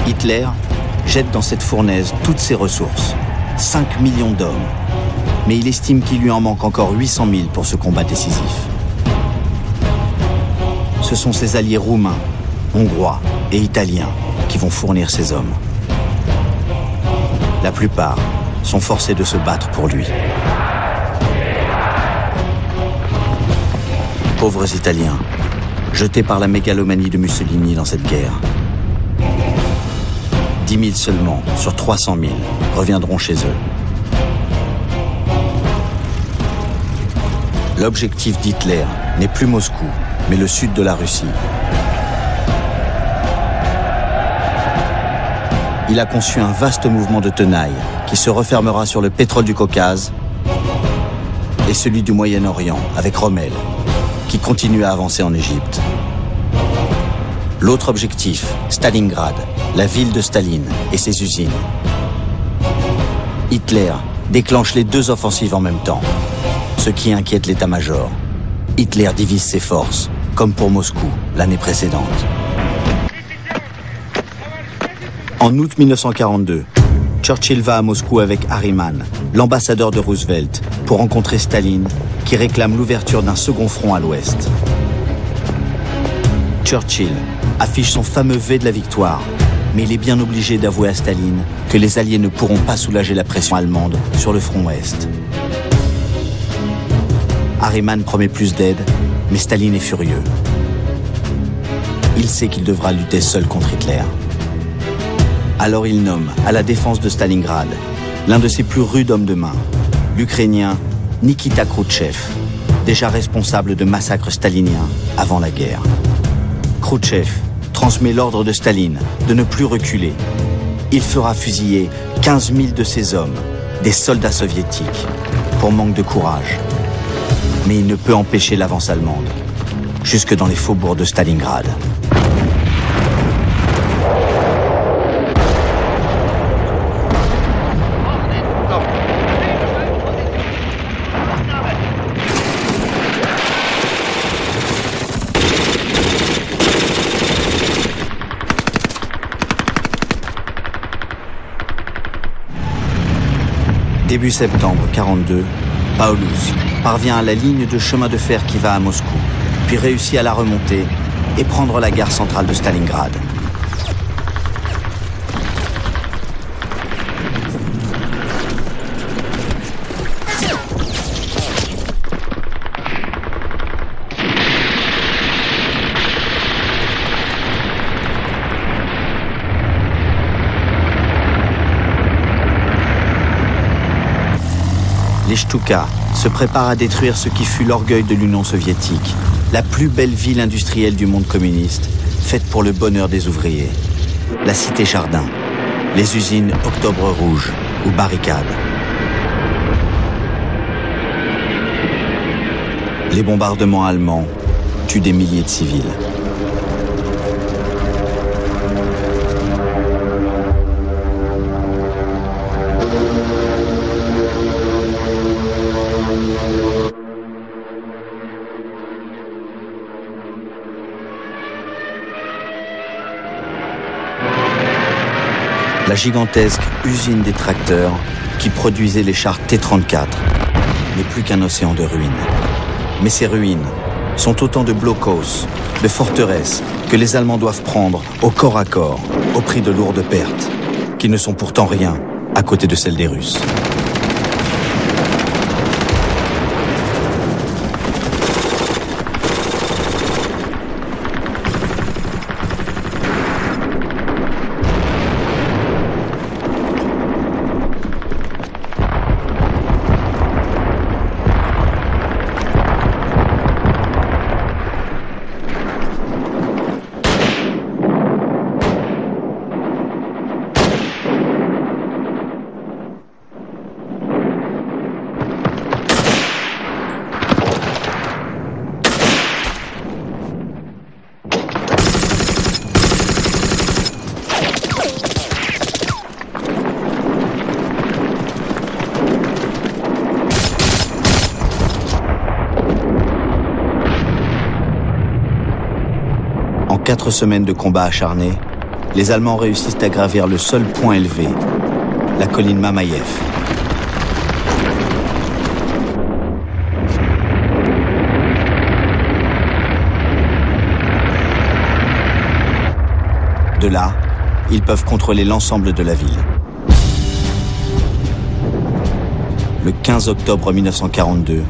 Hitler jette dans cette fournaise toutes ses ressources, 5 millions d'hommes. Mais il estime qu'il lui en manque encore 800 000 pour ce combat décisif. Ce sont ses alliés roumains, hongrois et italiens qui vont fournir ces hommes. La plupart sont forcés de se battre pour lui. Pauvres Italiens, jetés par la mégalomanie de Mussolini dans cette guerre. 10 000 seulement sur 300 000 reviendront chez eux. L'objectif d'Hitler n'est plus Moscou, mais le sud de la Russie. Il a conçu un vaste mouvement de tenaille qui se refermera sur le pétrole du Caucase et celui du Moyen-Orient avec Rommel, qui continue à avancer en Égypte. L'autre objectif, Stalingrad, la ville de Staline et ses usines. Hitler déclenche les deux offensives en même temps, ce qui inquiète l'état-major. Hitler divise ses forces, comme pour Moscou l'année précédente. En août 1942, Churchill va à Moscou avec Harriman, l'ambassadeur de Roosevelt, pour rencontrer Staline, qui réclame l'ouverture d'un second front à l'ouest. Churchill affiche son fameux V de la victoire, mais il est bien obligé d'avouer à Staline que les Alliés ne pourront pas soulager la pression allemande sur le front ouest. Harriman promet plus d'aide, mais Staline est furieux. Il sait qu'il devra lutter seul contre Hitler. Alors il nomme à la défense de Stalingrad l'un de ses plus rudes hommes de main, l'Ukrainien Nikita Khrouchtchev, déjà responsable de massacres staliniens avant la guerre. Khrouchtchev transmet l'ordre de Staline de ne plus reculer. Il fera fusiller 15 000 de ses hommes, des soldats soviétiques, pour manque de courage. Mais il ne peut empêcher l'avance allemande, jusque dans les faubourgs de Stalingrad. Début septembre 1942, Paulus parvient à la ligne de chemin de fer qui va à Moscou, puis réussit à la remonter et prendre la gare centrale de Stalingrad. Les Stuka se préparent à détruire ce qui fut l'orgueil de l'Union soviétique, la plus belle ville industrielle du monde communiste, faite pour le bonheur des ouvriers. La cité Jardin, les usines Octobre Rouge ou Barricade. Les bombardements allemands tuent des milliers de civils. La gigantesque usine des tracteurs qui produisait les chars T-34 n'est plus qu'un océan de ruines. Mais ces ruines sont autant de blockhaus, de forteresses que les Allemands doivent prendre au corps à corps, au prix de lourdes pertes, qui ne sont pourtant rien à côté de celles des Russes. En 4 semaines de combats acharnés, les Allemands réussissent à gravir le seul point élevé, la colline Mamaïev. De là, ils peuvent contrôler l'ensemble de la ville. Le 15 octobre 1942,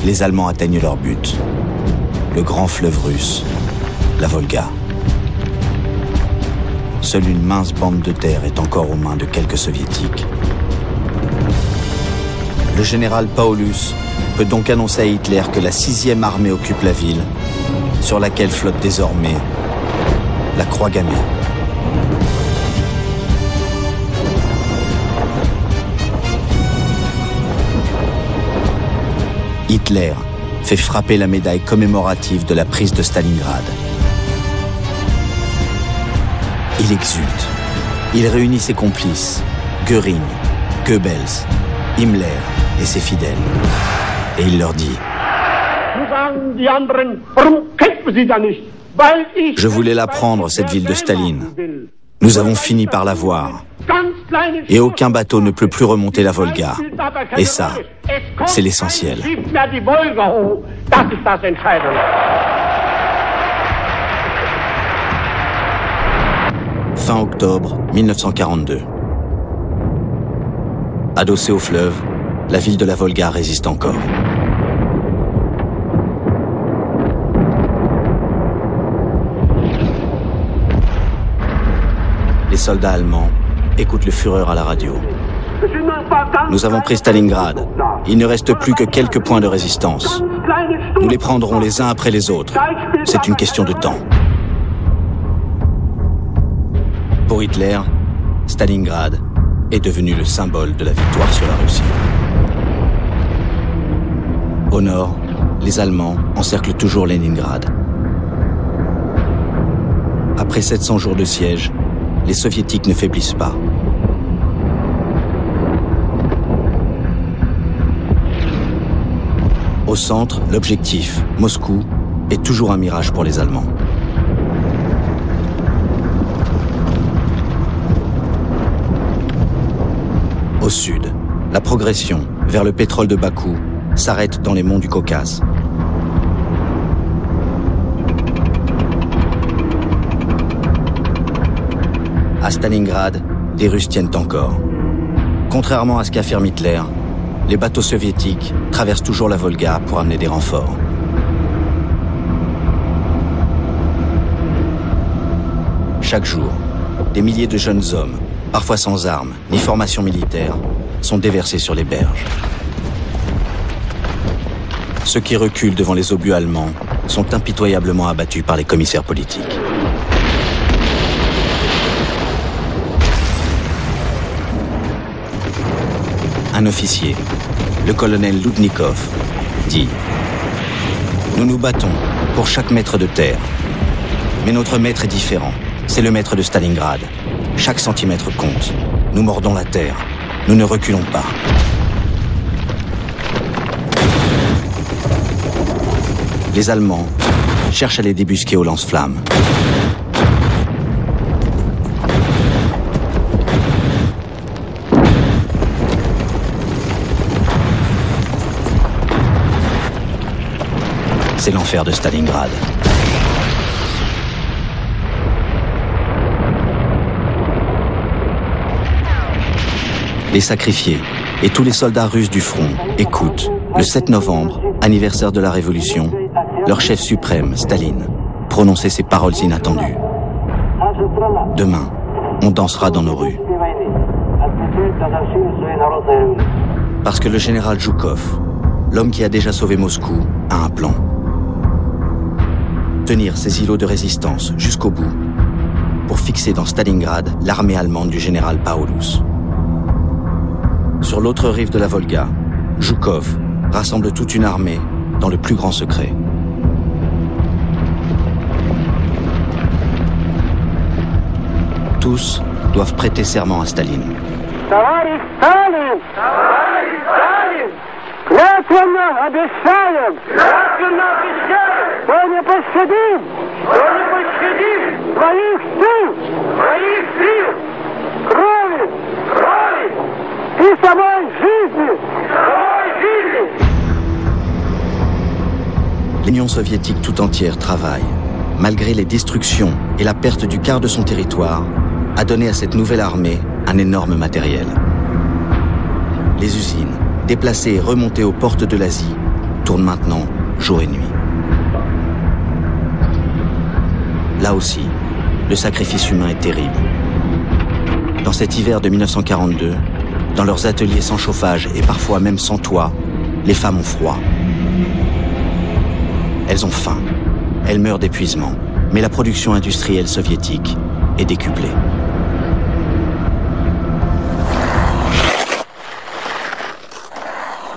les Allemands atteignent leur but. Le grand fleuve russe, la Volga. Seule une mince bande de terre est encore aux mains de quelques soviétiques. Le général Paulus peut donc annoncer à Hitler que la 6e armée occupe la ville, sur laquelle flotte désormais la croix gammée. Hitler fait frapper la médaille commémorative de la prise de Stalingrad. Il exulte. Il réunit ses complices, Göring, Goebbels, Himmler et ses fidèles. Et il leur dit: je voulais la prendre, cette ville de Staline. Nous avons fini par la voir. Et aucun bateau ne peut plus remonter la Volga. Et ça, c'est l'essentiel. Fin octobre 1942. Adossée au fleuve, la ville de la Volga résiste encore. Les soldats allemands écoutent le Führer à la radio. Nous avons pris Stalingrad. Il ne reste plus que quelques points de résistance. Nous les prendrons les uns après les autres. C'est une question de temps. Pour Hitler, Stalingrad est devenu le symbole de la victoire sur la Russie. Au nord, les Allemands encerclent toujours Leningrad. Après 700 jours de siège, les Soviétiques ne faiblissent pas. Au centre, l'objectif, Moscou, est toujours un mirage pour les Allemands. Au sud, la progression vers le pétrole de Bakou s'arrête dans les monts du Caucase. À Stalingrad, les Russes tiennent encore. Contrairement à ce qu'affirme Hitler, les bateaux soviétiques traversent toujours la Volga pour amener des renforts. Chaque jour, des milliers de jeunes hommes, parfois sans armes ni formation militaire, sont déversés sur les berges. Ceux qui reculent devant les obus allemands sont impitoyablement abattus par les commissaires politiques. Un officier, le colonel Loudnikov, dit: nous nous battons pour chaque mètre de terre. Mais notre maître est différent. C'est le maître de Stalingrad. Chaque centimètre compte. Nous mordons la terre. Nous ne reculons pas. Les Allemands cherchent à les débusquer au lance-flammes. C'est l'enfer de Stalingrad. Les sacrifiés et tous les soldats russes du front écoutent, le 7 novembre, anniversaire de la Révolution, leur chef suprême, Staline, prononcer ces paroles inattendues. Demain, on dansera dans nos rues. Parce que le général Zhukov, l'homme qui a déjà sauvé Moscou, a un plan. Tenir ces îlots de résistance jusqu'au bout pour fixer dans Stalingrad l'armée allemande du général Paulus. Sur l'autre rive de la Volga, Zhukov rassemble toute une armée dans le plus grand secret. Tous doivent prêter serment à Staline. Товарищ Сталин! Товарищ Сталин! Клятвенно обещаем! Клятвенно обещаем! Что не пощадим! Что не пощадим! Своих сил! l'Union soviétique tout entière travaille, malgré les destructions et la perte du quart de son territoire, à donner à cette nouvelle armée un énorme matériel. Les usines, déplacées et remontées aux portes de l'Asie, tournent maintenant jour et nuit. Là aussi, le sacrifice humain est terrible. Dans cet hiver de 1942, dans leurs ateliers sans chauffage et parfois même sans toit, les femmes ont froid. Elles ont faim, elles meurent d'épuisement, mais la production industrielle soviétique est décuplée.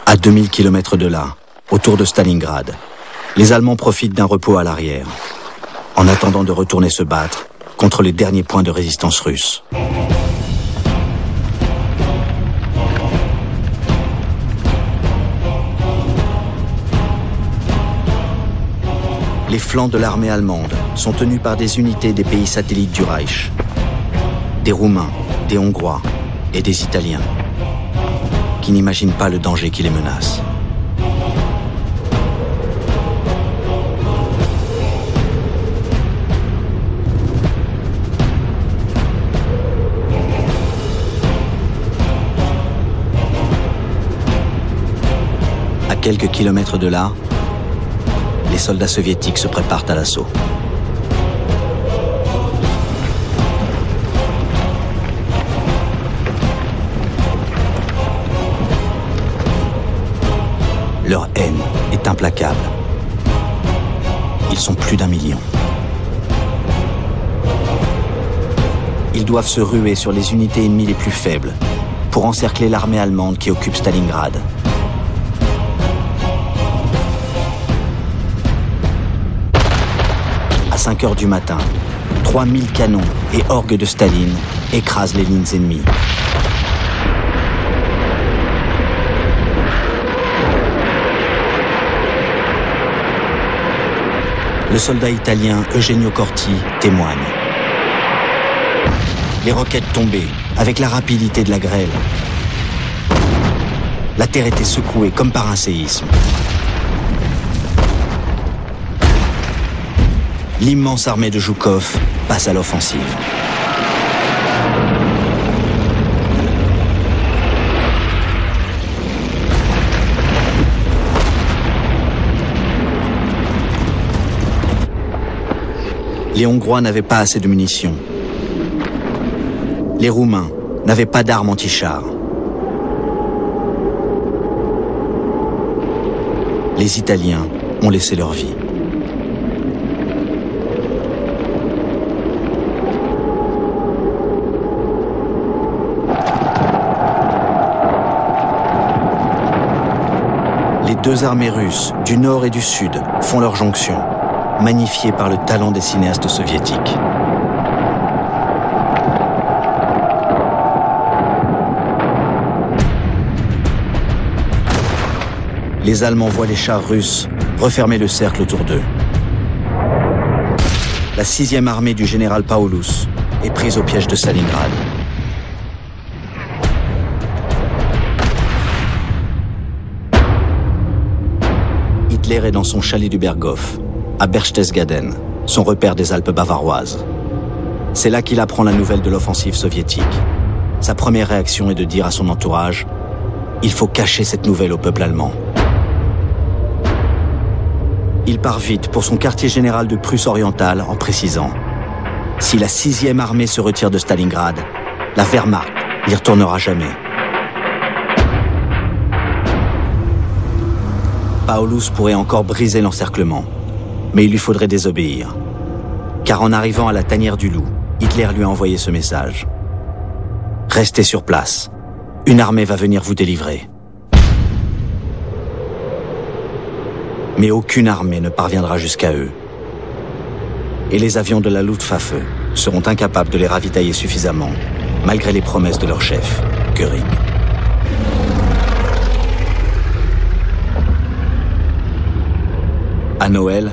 À 2000 km de là, autour de Stalingrad, les Allemands profitent d'un repos à l'arrière, en attendant de retourner se battre contre les derniers points de résistance russes. Les flancs de l'armée allemande sont tenus par des unités des pays satellites du Reich, des Roumains, des Hongrois et des Italiens, qui n'imaginent pas le danger qui les menace. À quelques kilomètres de là, les soldats soviétiques se préparent à l'assaut. Leur haine est implacable. Ils sont plus d'1 million. Ils doivent se ruer sur les unités ennemies les plus faibles pour encercler l'armée allemande qui occupe Stalingrad. À 5 heures du matin, 3000 canons et orgues de Staline écrasent les lignes ennemies. Le soldat italien Eugenio Corti témoigne. Les roquettes tombaient avec la rapidité de la grêle. La terre était secouée comme par un séisme. L'immense armée de Zhukov passe à l'offensive. Les Hongrois n'avaient pas assez de munitions. Les Roumains n'avaient pas d'armes anti-chars. Les Italiens ont laissé leur vie. Les deux armées russes, du nord et du sud, font leur jonction, magnifiée par le talent des cinéastes soviétiques. Les Allemands voient les chars russes refermer le cercle autour d'eux. La 6e armée du général Paulus est prise au piège de Stalingrad. Hitler est dans son chalet du Berghof, à Berchtesgaden, son repère des Alpes bavaroises. C'est là qu'il apprend la nouvelle de l'offensive soviétique. Sa première réaction est de dire à son entourage « Il faut cacher cette nouvelle au peuple allemand ». Il part vite pour son quartier général de Prusse orientale en précisant « Si la 6e armée se retire de Stalingrad, la Wehrmacht n'y retournera jamais ». Paulus pourrait encore briser l'encerclement, mais il lui faudrait désobéir. Car en arrivant à la tanière du loup, Hitler lui a envoyé ce message. « Restez sur place, une armée va venir vous délivrer. » Mais aucune armée ne parviendra jusqu'à eux. Et les avions de la Luftwaffe seront incapables de les ravitailler suffisamment, malgré les promesses de leur chef, Göring. À Noël,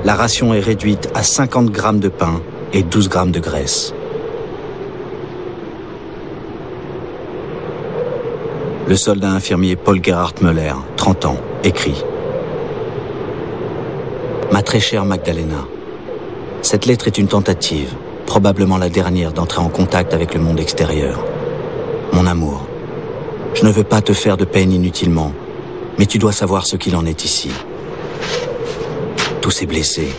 la ration est réduite à 50 grammes de pain et 12 grammes de graisse. Le soldat infirmier Paul Gerhard Müller, 30 ans, écrit Ma très chère Magdalena, cette lettre est une tentative, probablement la dernière d'entrer en contact avec le monde extérieur. Mon amour, je ne veux pas te faire de peine inutilement, mais tu dois savoir ce qu'il en est ici. Tous ces blessés,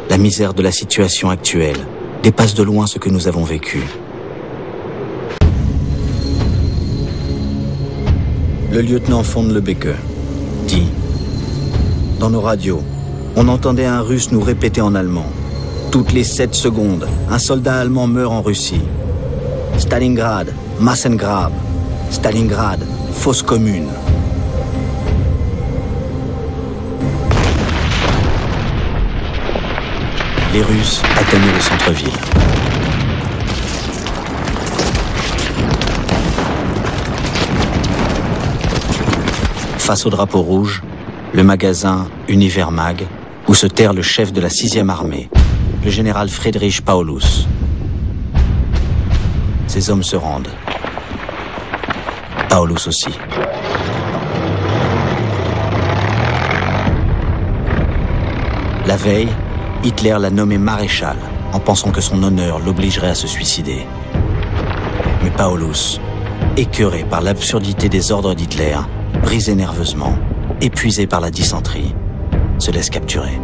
la misère de la situation actuelle, dépasse de loin ce que nous avons vécu. Le lieutenant von Lebeke dit « Dans nos radios, on entendait un Russe nous répéter en allemand. Toutes les 7 secondes, un soldat allemand meurt en Russie. Stalingrad, Massengrab. Stalingrad, fosse commune. » Les Russes atteignaient le centre-ville. Face au drapeau rouge, le magasin Univermag, où se terre le chef de la 6e armée, le général Friedrich Paulus. Ces hommes se rendent. Paulus aussi. La veille, Hitler l'a nommé maréchal, en pensant que son honneur l'obligerait à se suicider. Mais Paulus, écœuré par l'absurdité des ordres d'Hitler, brisé nerveusement, épuisé par la dysenterie, se laisse capturer.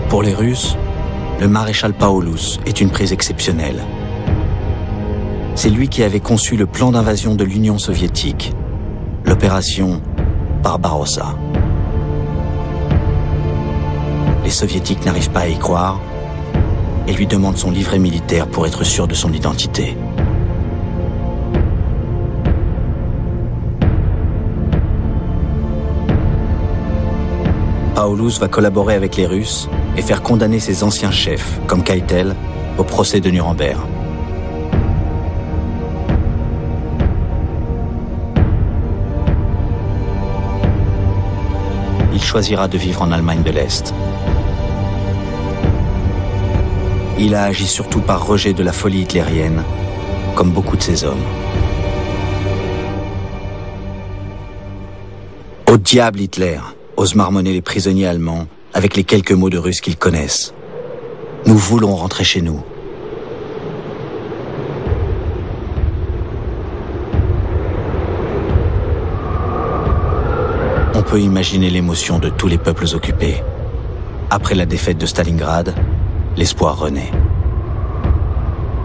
Pour les Russes, le maréchal Paulus est une prise exceptionnelle. C'est lui qui avait conçu le plan d'invasion de l'Union soviétique, l'opération Barbarossa. Les soviétiques n'arrivent pas à y croire et lui demandent son livret militaire pour être sûr de son identité. Paulus va collaborer avec les Russes et faire condamner ses anciens chefs, comme Keitel, au procès de Nuremberg. Il choisira de vivre en Allemagne de l'Est. Il a agi surtout par rejet de la folie hitlérienne, comme beaucoup de ses hommes. Au diable Hitler, ose marmonner les prisonniers allemands avec les quelques mots de russe qu'ils connaissent. Nous voulons rentrer chez nous. On peut imaginer l'émotion de tous les peuples occupés. Après la défaite de Stalingrad, l'espoir renaît.